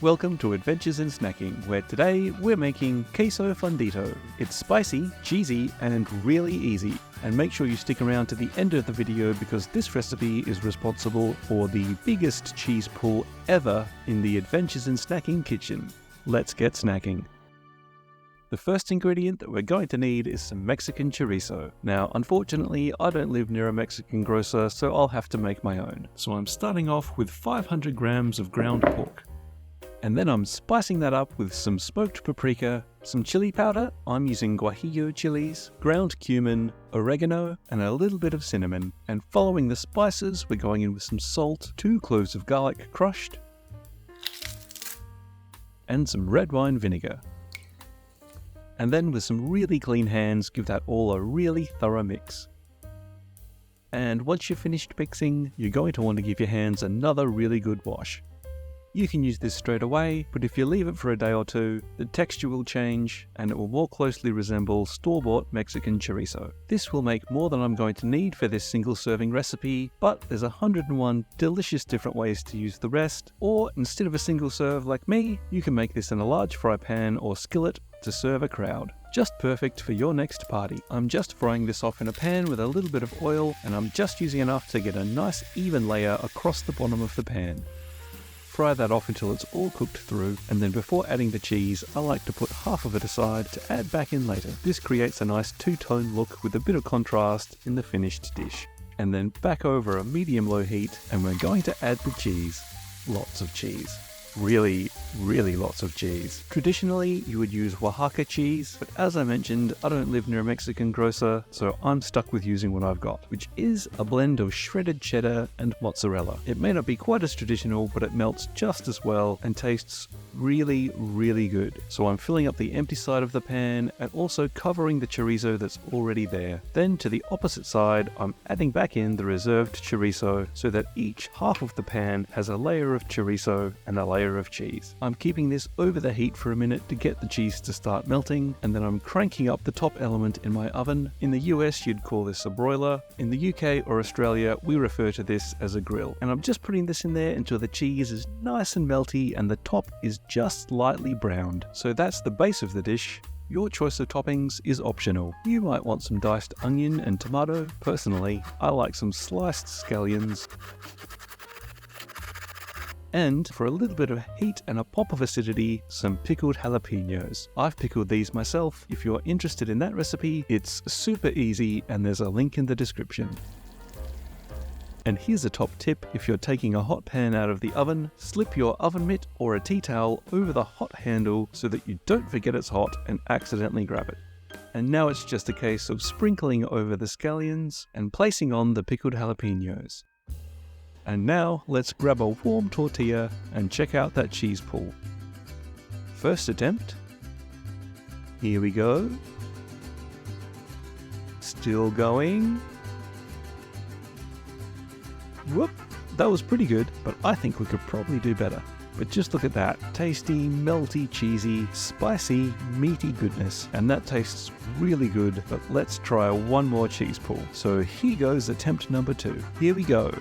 Welcome to Adventures in Snacking, where today we're making Queso Fundido. It's spicy, cheesy, and really easy. And make sure you stick around to the end of the video because this recipe is responsible for the biggest cheese pull ever in the Adventures in Snacking kitchen. Let's get snacking. The first ingredient that we're going to need is some Mexican chorizo. Now, unfortunately, I don't live near a Mexican grocer, so I'll have to make my own. So I'm starting off with 500 grams of ground pork. And then I'm spicing that up with some smoked paprika, some chili powder, I'm using guajillo chilies, ground cumin, oregano, and a little bit of cinnamon. And following the spices, we're going in with some salt, 2 cloves of garlic crushed, and some red wine vinegar. And then with some really clean hands, give that all a really thorough mix. And once you've finished mixing, you're going to want to give your hands another really good wash. You can use this straight away, but if you leave it for a day or two, the texture will change and it will more closely resemble store-bought Mexican chorizo. This will make more than I'm going to need for this single serving recipe, but there's 101 delicious different ways to use the rest, or instead of a single serve like me, you can make this in a large fry pan or skillet to serve a crowd. Just perfect for your next party. I'm just frying this off in a pan with a little bit of oil, and I'm just using enough to get a nice even layer across the bottom of the pan. Fry that off until it's all cooked through, and then before adding the cheese, I like to put half of it aside to add back in later. This creates a nice two-tone look with a bit of contrast in the finished dish. And then back over a medium-low heat, and we're going to add the cheese. Lots of cheese. Really lots of cheese. Traditionally, you would use Oaxaca cheese, but as I mentioned, I don't live near a Mexican grocer, so I'm stuck with using what I've got, which is a blend of shredded cheddar and mozzarella. It may not be quite as traditional, but it melts just as well and tastes really good. So I'm filling up the empty side of the pan and also covering the chorizo that's already there. Then to the opposite side, I'm adding back in the reserved chorizo so that each half of the pan has a layer of chorizo and a layer of cheese. I'm keeping this over the heat for a minute to get the cheese to start melting, and then I'm cranking up the top element in my oven. In the US, you'd call this a broiler. In the UK or Australia, we refer to this as a grill. And I'm just putting this in there until the cheese is nice and melty and the top is just lightly browned. So that's the base of the dish. Your choice of toppings is optional. You might want some diced onion and tomato. Personally, I like some sliced scallions. And for a little bit of heat and a pop of acidity, some pickled jalapenos. I've pickled these myself. If you're interested in that recipe, it's super easy and there's a link in the description. And here's a top tip: if you're taking a hot pan out of the oven, slip your oven mitt or a tea towel over the hot handle so that you don't forget it's hot and accidentally grab it. And now it's just a case of sprinkling over the scallions and placing on the pickled jalapenos. And now let's grab a warm tortilla and check out that cheese pull. First attempt. Here we go. Still going. Whoop, that was pretty good, but I think we could probably do better. But just look at that. Tasty, melty, cheesy, spicy, meaty goodness. And that tastes really good, but let's try one more cheese pull. So here goes attempt number 2. Here we go.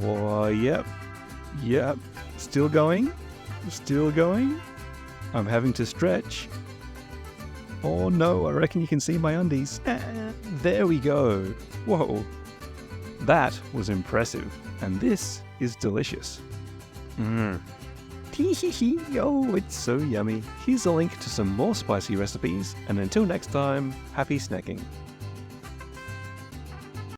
Oh, yep, still going, I'm having to stretch. Oh no, I reckon you can see my undies. There we go. Whoa, that was impressive, and this is delicious. Oh, it's so yummy. Here's a link to some more spicy recipes, and until next time, happy snacking.